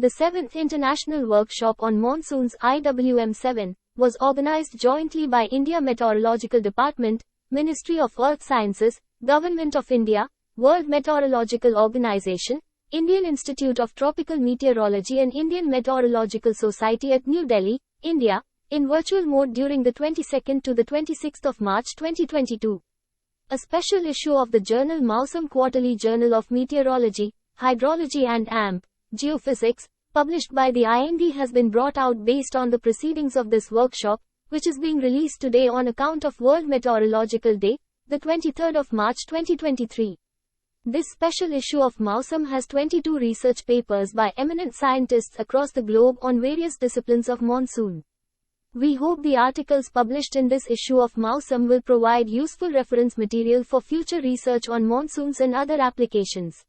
The 7th International Workshop on Monsoons IWM7 was organized jointly by India Meteorological Department, Ministry of Earth Sciences, Government of India, World Meteorological Organization, Indian Institute of Tropical Meteorology and Indian Meteorological Society at New Delhi, India, in virtual mode during the 22nd to the 26th of March 2022. A special issue of the journal MAUSAM Quarterly Journal of Meteorology, Hydrology and AMP, Geophysics, published by the IMD has been brought out based on the proceedings of this workshop, which is being released today on account of World Meteorological Day, the 23rd of March 2023. This special issue of MAUSAM has 22 research papers by eminent scientists across the globe on various disciplines of monsoon. We hope the articles published in this issue of MAUSAM will provide useful reference material for future research on monsoons and other applications.